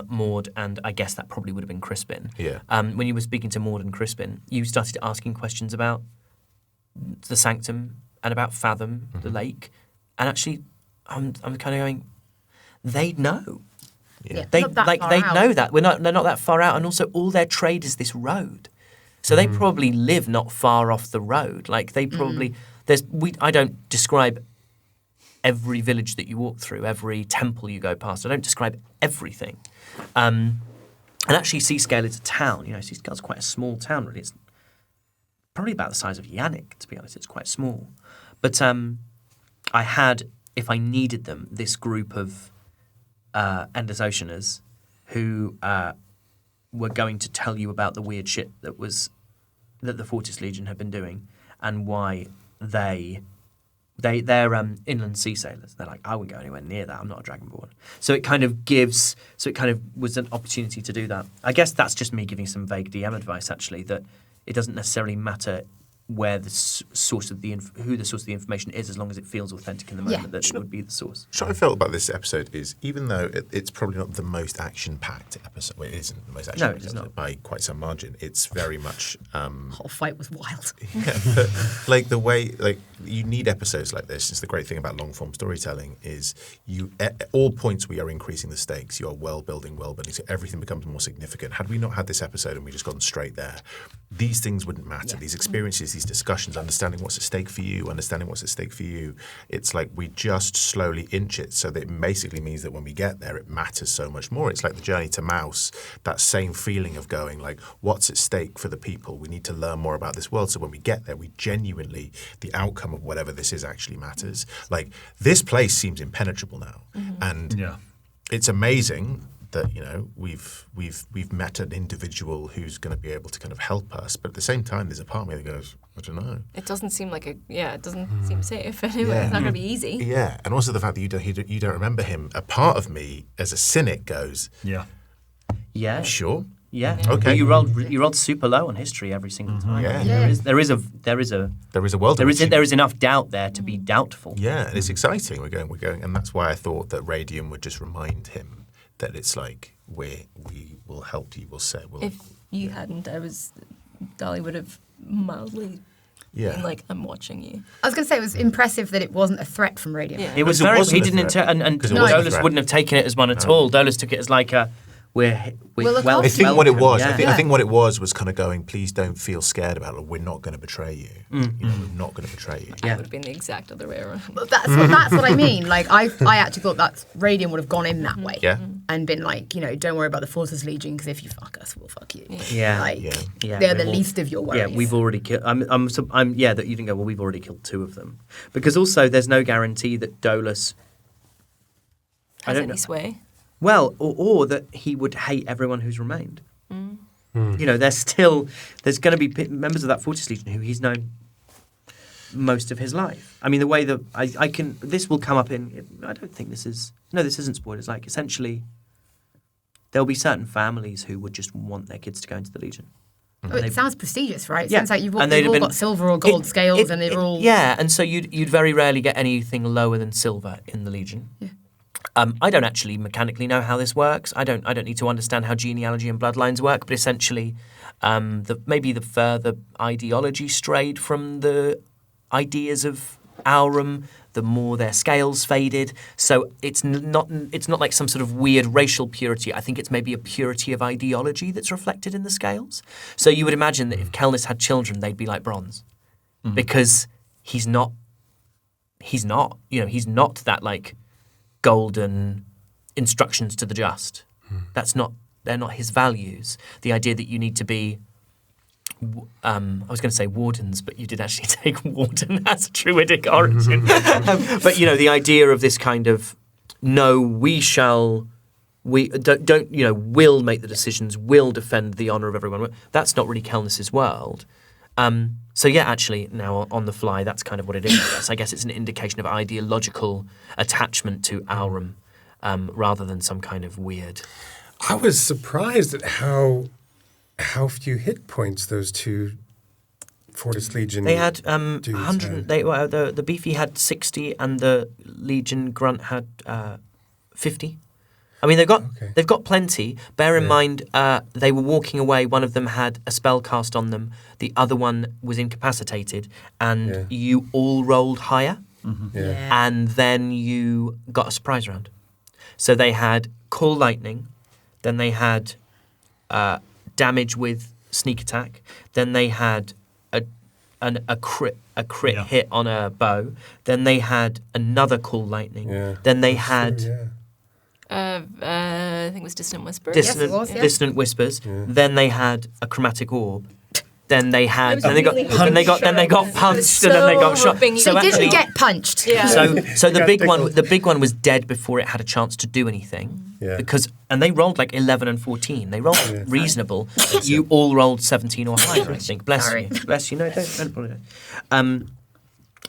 Maud, and I guess that probably would have been Crispin. Yeah. When you were speaking to Maud and Crispin, you started asking questions about the Sanctum and about Fathom, the lake, and actually, I'm kind of going, they know. Yeah. They Not that like far they out. know that they're not that far out, and also all their trade is this road, so they probably live not far off the road. Like they probably I don't describe every village that you walk through, every temple you go past. I don't describe everything. And actually, Seascale is a town. Seascale's quite a small town, really. It's probably about the size of Yannick, to be honest. It's quite small. But I had, if I needed them, this group of Endless Oceaners who were going to tell you about the weird shit that the Fortis Legion had been doing and why they're inland sea sailors. They're like, I wouldn't go anywhere near that. I'm not a Dragonborn. So it kind of was an opportunity to do that. I guess that's just me giving some vague DM advice, actually, that it doesn't necessarily matter where the source of who the source of the information is, as long as it feels authentic in the moment, that it would be the source. What I felt about this episode is, even though it's probably not the most action-packed episode, well, it isn't the most action-packed episode by quite some margin. It's very much whole fight was wild. yeah, but like the way, like you need episodes like this. It's the great thing about long-form storytelling is at all points we are increasing the stakes. You are world building, so everything becomes more significant. Had we not had this episode and we just gone straight there, these things wouldn't matter. These experiences, these discussions, understanding what's at stake for you, it's like we just slowly inch it, so that it basically means that when we get there, it matters so much more. It's like the journey to Mouse, that same feeling of going like, what's at stake for the people? We need to learn more about this world, so when we get there, we genuinely, the outcome of whatever this is actually matters. Like, this place seems impenetrable now, and it's amazing that, you know, we've met an individual who's going to be able to kind of help us, but at the same time, there's a part of me that goes, I don't know. It doesn't seem like it doesn't seem safe anyway. It's not going to be easy. Yeah, and also the fact that you don't remember him. A part of me, as a cynic, goes, Yeah. sure. Yeah. Okay. You rolled super low on history every single time. Yeah. There is a world. there is enough doubt there to be doubtful. Yeah, and it's exciting. We're going, and that's why I thought that Raidion would just remind him that it's like we will help you. If you hadn't, Dolly would have mildly been like, I'm watching you. I was going to say it was impressive that it wasn't a threat from Raidion. Yeah. It was Because it very. wasn't He a didn't threat. and Because it wasn't a Dolus threat. wouldn't have taken it as one at all. Dolus took it as like a we're look well. after I think Welcome. what it was, Yeah. I think what it was kind of going, please don't feel scared about it. We're not going to betray you. You know, we're not going to betray you. It would have been the exact other way around. But that's what I mean. Like I actually thought that Raidion would have gone in that way. Yeah. And been like, you know, don't worry about the Forces Legion, because if you fuck us, we'll fuck you. Yeah. Like, Yeah. they're the least of your worries. Yeah, we've already killed. I'm yeah, that you didn't go. Well, we've already killed 2 of them, because also there's no guarantee that Dolus Has any sway? Well, or that he would hate everyone who's remained. You know, there's going to be members of that Fortis Legion who he's known most of his life. I mean, the way that I can, this will come up in, I don't think this isn't spoilers. Like, essentially, there'll be certain families who would just want their kids to go into the Legion. Oh, it sounds prestigious, right? It Yeah. sounds like you've And all, they'd they've have all been- got silver or gold scales, and they're all... Yeah, and so you'd very rarely get anything lower than silver in the Legion. Yeah. I don't actually mechanically know how this works. I don't need to understand how genealogy and bloodlines work, but essentially, maybe the further ideology strayed from the ideas of Aurum, the more their scales faded. So it's not like some sort of weird racial purity. I think it's maybe a purity of ideology that's reflected in the scales. So you would imagine that if Kelnys had children, they'd be like bronze, because he's not that like golden instructions to the just. They're not his values. The idea that you need to be, I was going to say wardens, but you did actually take warden as a druidic origin. But you know, the idea of this kind of, no, we don't, you know, will make the decisions, will defend the honour of everyone. That's not really Kelnys's world. So yeah, actually, now on the fly, that's kind of what it is. I guess it's an indication of ideological attachment to Aurum, rather than some kind of weird. I was surprised at how few hit points those 2 Fortis Legion. They had dudes 100. had. The beefy had 60, and the Legion grunt had 50. I mean, they've got plenty. Bear in mind, they were walking away. One of them had a spell cast on them. The other one was incapacitated, and you all rolled higher, and then you got a surprise round. So they had Call Lightning, then they had damage with sneak attack, then they had a crit hit on a bow, then they had another Call Lightning, then they had. I think it was Dissonant Whispers. Dissonant Whispers. Then they had a chromatic orb. Then they had. Then they got punched, and then they got shot. So they didn't get punched. Yeah. So the big one was dead before it had a chance to do anything. Yeah. And they rolled like 11 and 14. They rolled reasonable. You all rolled 17 or higher, I think. Bless Sorry. you. Bless you. No, don't apologise. And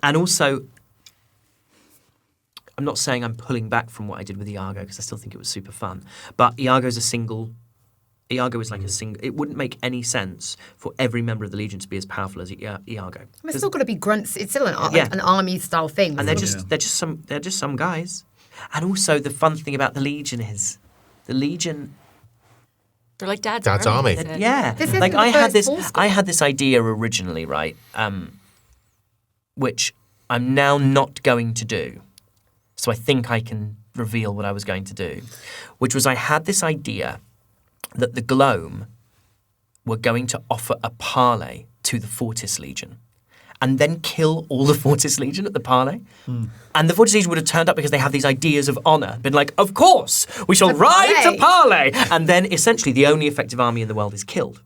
also, I'm not saying I'm pulling back from what I did with Iago, because I still think it was super fun. But Iago's a single Iago is like a single. It wouldn't make any sense for every member of the Legion to be as powerful as Iago. I mean, it's still got to be grunts. It's still Yeah. an army style thing. And they're just some guys. And also the fun thing about the Legion is the Legion. They're like Dad's army. they said. Yeah, This isn't like the I had first this. Paul school. I had this idea originally, right? Which I'm now not going to do. So I think I can reveal what I was going to do, which was I had this idea that the Gloam were going to offer a parley to the Fortis Legion and then kill all the Fortis Legion at the parley. And the Fortis Legion would have turned up because they have these ideas of honour, been like, of course, we shall ride to parley. And then essentially the only effective army in the world is killed.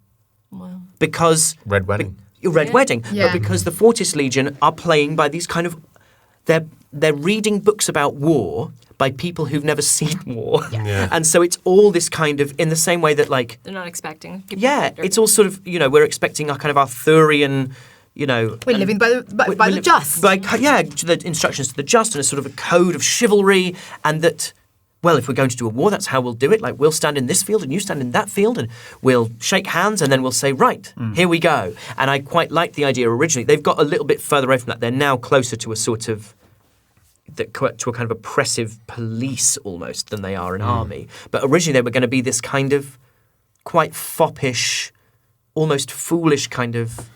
Wow. Because... Red Wedding. Red Wedding. Yeah. But because the Fortis Legion are playing by these kind of... They're reading books about war by people who've never seen war. Yeah. And so it's all this kind of... In the same way that, like... They're not expecting. People Yeah, to- it's all sort of, we're expecting a kind of Arthurian, We're living by the just. The instructions to the just and a sort of a code of chivalry, and that, well, if we're going to do a war, that's how we'll do it. Like, we'll stand in this field and you stand in that field, and we'll shake hands, and then we'll say, right, here we go. And I quite liked the idea originally. They've got a little bit further away from that. They're now closer to a sort of... to a kind of oppressive police almost than they are an army. But originally they were going to be this kind of quite foppish, almost foolish kind of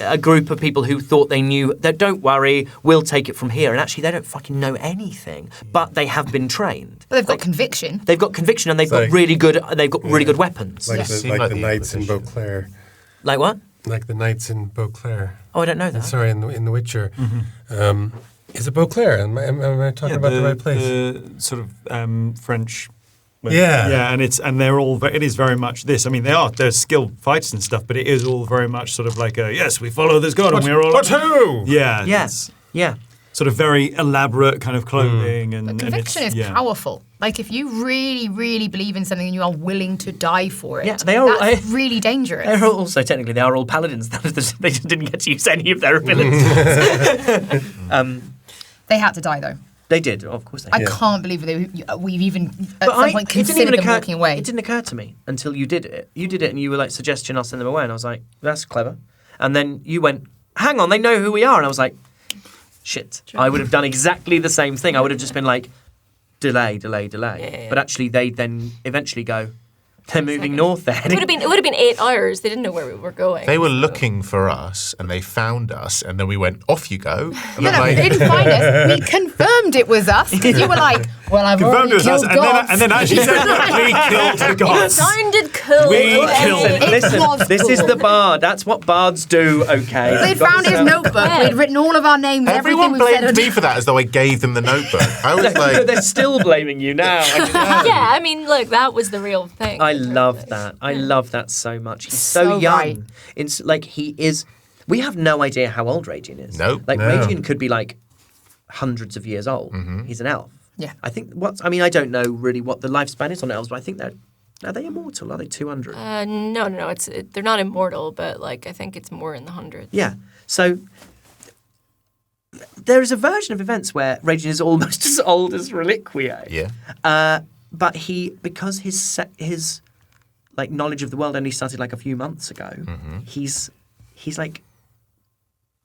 a group of people who thought they knew that don't worry, we'll take it from here. And actually they don't fucking know anything, but they have been trained. But they've got conviction. They've got conviction, and they've got like- really good weapons. Like Seemed the the knights in Inquisition. Beauclair. Like what? Like the knights in Beauclair. Oh, I don't know that. Sorry, in The Witcher. Is it Beauclair? Am I talking about the right place? The sort of French. Yeah. yeah, and they're all. It is very much this. I mean, they're skilled fights and stuff, but it is all very much sort of like a yes, we follow this god, and we're all. But who? Yeah, Yes. Yeah. sort of very elaborate kind of clothing and Conviction and is powerful. Like, if you really, really believe in something and you are willing to die for it, Yeah, they are- that's really dangerous. They're also technically they are all paladins. They just didn't get to use any of their abilities. They had to die, though. They did, of course they I did. can't believe we've even at some point it didn't considered them walking away. It didn't occur to me until you did it. You did it, and you were like, "Suggestion, I'll send them away." And I was like, "That's clever." And then you went, "Hang on, they know who we are." And I was like, "Shit!" I would have done exactly the same thing. I would have just been like, "Delay." Yeah. But actually, they then eventually go, "They're moving north." Then It would have been 8 hours. They didn't know where we were going. They were so- looking for us, and they found us, and then we went, off you go. And No, I'm they didn't find us. We confirmed it was us because you were like, "Well, I've Confirmed already it was us, killed gods." and then actually said, "We killed the It gods." sounded cool. We okay. killed them. It Listen, was this is cool. the bard. That's what bards do. Okay. They'd found his notebook. We'd written all of our names, Everyone everything we said. blamed me for that as though I gave them the notebook. I was like, They're still blaming you now. Yeah, I mean, look, that was the real thing. I love that. I love that so much. He's so So young. right. It's like he is. We have no idea how old Raidion is. Nope. Like No. Raidion could be like hundreds of years old. He's an elf. Yeah. I think I don't know really what the lifespan is on elves, but I think are they immortal? Are they 200? No. They're not immortal, but like I think it's more in the hundreds. Yeah. So there is a version of events where Raidion is almost as old as Reliquiae. yeah. But because his like knowledge of the world only started like a few months ago, he's like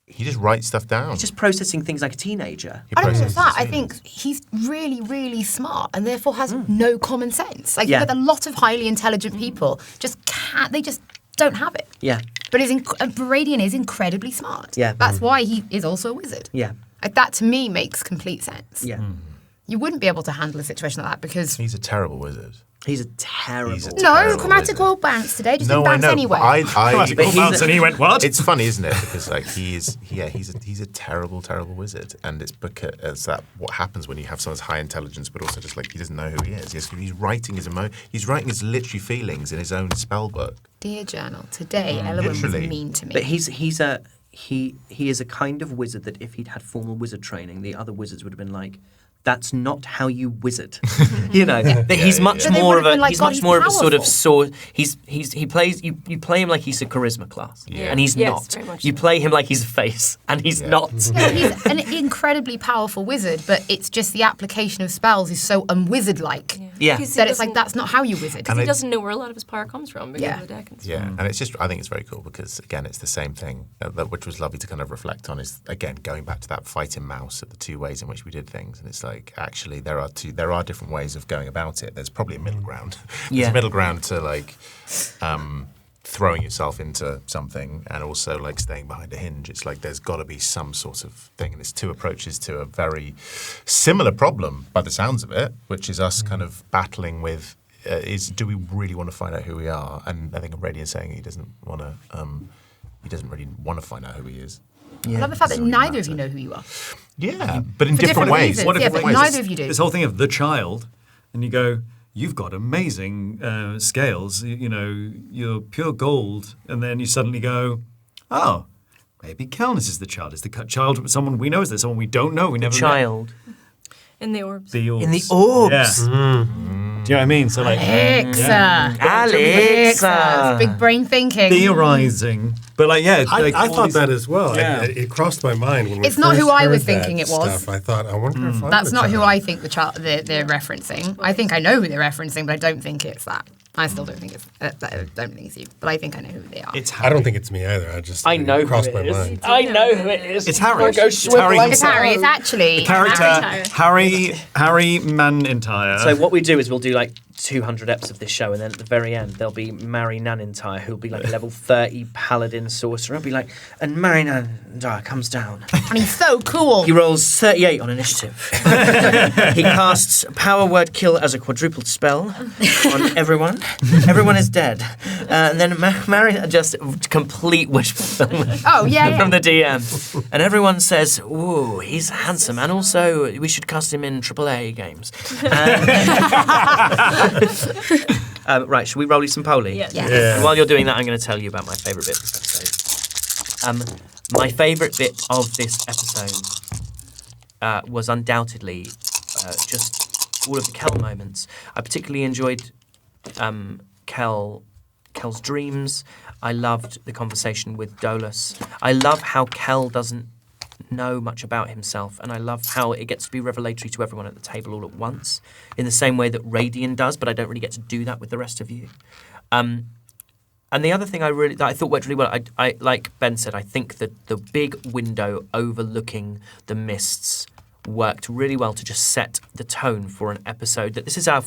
He just writes stuff down. he's just processing things like a teenager. He I don't know processes that. I things. think he's really, really smart and therefore has no common sense. Like, Yeah. you get a lot of highly intelligent people they just don't have it. Yeah. But Raidion is incredibly smart. Yeah. That's why he is also a wizard. Yeah. Like, that to me makes complete sense. Yeah. You wouldn't be able to handle a situation like that because He's a terrible wizard. He's a terrible. He's a no, terrible grammatical wizard. bounce today just No, didn't I bounce know. anyway. Classical he's bounce, and he went, "What?" It's funny, isn't it? Because like he's a terrible, terrible wizard, and it's because that what happens when you have someone's high intelligence, but also just like he doesn't know who he is. He's writing he's writing his literary feelings in his own spell book. Dear journal, today Elowen was Literally. mean to me. But he is a kind of wizard that if he'd had formal wizard training, the other wizards would have been like, "That's not how you wizard." That he's much But they more would of have been a like, he's "God, much he's more of a sort of powerful." sword. He plays you play him like he's a charisma class, and he's Yes, not. very much You so. play him like he's a face, and he's not. No, he's an incredibly powerful wizard, but it's just the application of spells is so unwizard-like Yeah. Because he That it's like doesn't- that's not how you wizard. Because he doesn't know where a lot of his power comes from because Yeah. of the deck and stuff. Yeah, and it's just, I think it's very cool because, again, it's the same thing, which was lovely to kind of reflect on is, again, going back to that fighting mouse at the two ways in which we did things. And it's like, actually, there are different ways of going about it. There's probably a middle ground. There's Yeah. a middle ground to, like, throwing yourself into something and also, like, staying behind a hinge. It's like there's got to be some sort of thing. And it's two approaches to a very similar problem, by the sounds of it, which is us kind of battling with, do we really want to find out who we are? And I think Raidion saying he doesn't really want to find out who he is. I love the fact that neither of you know who you are. Yeah, but in For different ways. reasons. What Yeah, different but ways? neither of you do. This whole thing of the child, and you go, you've got amazing scales, you know, you're pure gold, and then you suddenly go, oh, maybe Kelnys is the child. Is the child someone we know? Is there someone we don't know? We never met? Child. In the orbs. The orbs. In the orbs. Yeah. Do you know what I mean? So like Alexa. Alexa. Big brain thinking. theorizing, but like I all thought these- that as well. Yeah. It crossed my mind when we It's not first who I was heard that thinking it was. Stuff. I thought, I wonder if I'm That's the not who child. I think they're referencing. I think I know who they're referencing, but I don't think it's that. I still don't think it's. I don't think it's you, but I think I know who they are. It's I don't think it's me either. I know who crossed it my is. mind. I know who it is. It's Harry. Go It's Harry. It's Harry. It's actually character Harry Manentire. So what we do is we'll do like 200 eps of this show, and then at the very end there'll be Mary Nanentire, who'll be like a level 30 paladin sorcerer. I'll be like, and Mary Nanentire comes down. And he's so cool. He rolls 38 on initiative. He casts Power Word Kill as a quadrupled spell on everyone. Everyone is dead. And then Mary just complete wish fulfillment Oh yeah. from the DM. And everyone says, ooh, he's handsome. And also, we should cast him in AAA games. Right, should we roll you some poly? Yes. Yes. Yeah. And while you're doing that, I'm going to tell you about my favourite bit of this episode. My favourite bit of this episode was undoubtedly just all of the Kel moments. I particularly enjoyed Kel's dreams. I loved the conversation with Dolus. I love how Kel doesn't know much about himself, and I love how it gets to be revelatory to everyone at the table all at once, in the same way that Raidion does, but I don't really get to do that with the rest of you. And the other thing that I thought worked really well, I like Ben said, I think that the big window overlooking the mists worked really well to just set the tone for an episode. That this is our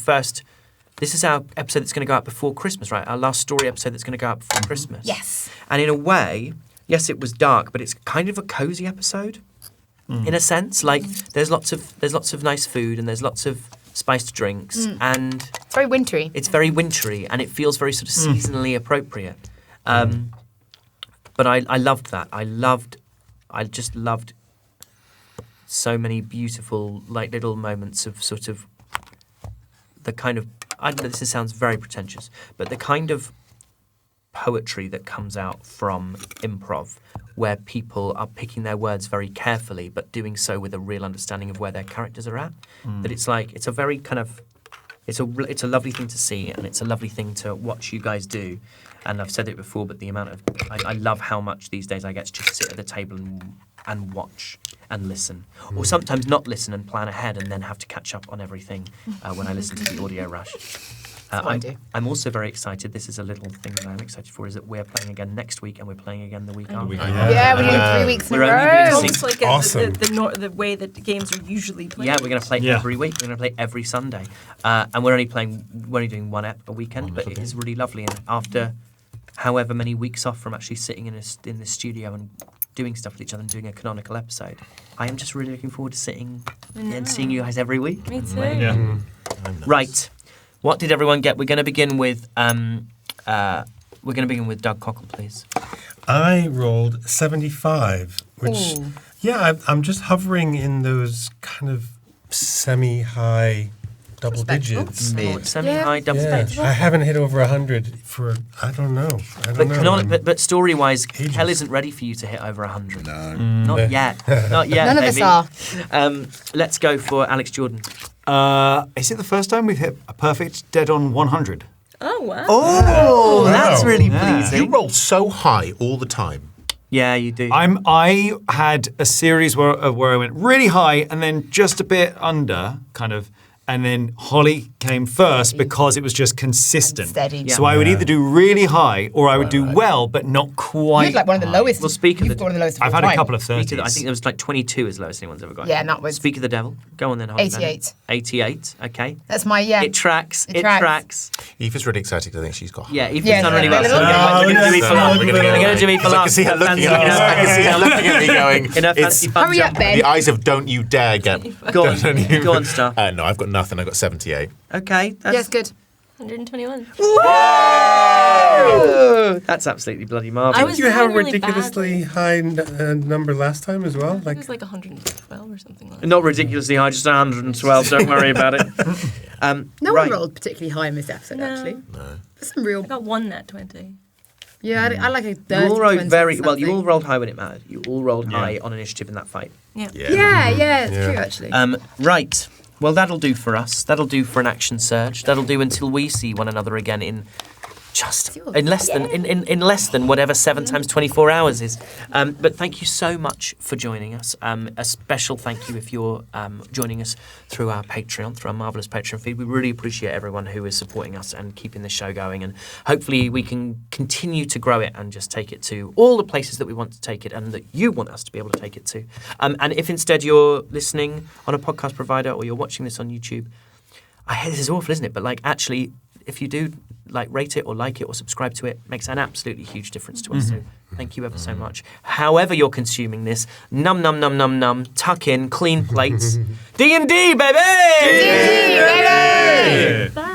episode that's going to go out before Christmas, right? Our last story episode that's going to go out before Christmas. Yes. And in a way, yes, it was dark, but it's kind of a cozy episode, in a sense. Like there's lots of nice food and there's lots of spiced drinks, and It's very wintry. it's very wintry and it feels very sort of seasonally appropriate. But I loved that. I just loved so many beautiful, like, little moments of sort of the kind of, I know this sounds very pretentious, but the kind of poetry that comes out from improv, where people are picking their words very carefully, but doing so with a real understanding of where their characters are at. That it's like, it's a very kind of, it's a lovely thing to see, and it's a lovely thing to watch you guys do. And I've said it before, but the amount of, I love how much these days I get to just sit at the table and watch and listen, or sometimes not listen and plan ahead and then have to catch up on everything when I listen to the audio rush. what I do. I'm also very excited. This is a little thing that I'm excited for, is that we're playing again next week and we're playing again the week after. Yeah, we're doing 3 weeks in a We're only doing row. Almost like Awesome. the way that games are usually played. Yeah, we're going to play Yeah. every week. We're going to play every Sunday, and we're only doing one ep a weekend, but it is really lovely. And after however many weeks off from actually sitting in the studio and doing stuff with each other and doing a canonical episode, I am just really looking forward to sitting and seeing you guys every week. Me too. Yeah. Right, what did everyone get? We're going to begin with Doug Cockle, please. I rolled 75, which, Ooh. yeah, I'm just hovering in those kind of semi-high double Respectable. digits. Semi-high, double Yeah, stage. I haven't hit over 100 for, I don't know. But story-wise, Ages. Kel isn't ready for you to hit over 100. No. Not yet. Not yet. None of us baby. are. Let's go for Alex Jordan. Is it the first time we've hit a perfect dead on 100? Oh wow. Oh, that's Wow. really Yeah. pleasing. You roll so high all the time. Yeah, you do. I had a series where I went really high and then just a bit under, kind of, and then Holly came first because it was just consistent. Steady. So I would either do really high or I would do well, but not quite. You had like one of the lowest. Well, speak of You've the- got one of the lowest. of I've all had a time. couple of Speak 30s. of the- I think there was like 22 as lowest anyone's ever got. Yeah, and that was Speak of the devil. Go on then, Holly. 88. 88. Okay. That's my It tracks. It It tracks. tracks. Aoife's really excited because I think she's got. Yeah, Ethan's Yeah, done no, really well. no, So no, we're going to do E for last. We're going to do E for I last. can see her looking at me. Fancy- I can see her looking at me going. In her It's fancy fun Hurry up, jump. Ben. the eyes of don't you dare get. Go on. don't you- Go on, Star. No, I've got nothing. I've got 78. Okay. Yes, good. 121. Whoa! That's absolutely bloody marvellous. I was Did you have a doing really ridiculously high number last time as well? I think it was like 112 or something like that. Not ridiculously high, just 112. Don't worry about it. No right. one rolled particularly high in this episode, No. actually. No. There's some real. I got one net 20. Yeah, I like a 30. You all rolled 20 very well. You something. all rolled high when it mattered. You all rolled high on initiative in that fight. Yeah. Yeah, it's true, actually. Right. Well, that'll do for us. That'll do for an action surge. That'll do until we see one another again in just in less than in less than whatever 7 times 24 hours is. But thank you so much for joining us. A special thank you if you're joining us through our Patreon, through our marvelous Patreon feed. We really appreciate everyone who is supporting us and keeping the show going. And hopefully we can continue to grow it and just take it to all the places that we want to take it and that you want us to be able to take it to. And if instead you're listening on a podcast provider or you're watching this on YouTube, this is awful, isn't it? But like, actually, if you do like rate it or like it or subscribe to it, makes an absolutely huge difference to us. So thank you ever so much. However you're consuming this, num num num num num, tuck in, clean plates, D&D, baby! D&D, baby! Bye.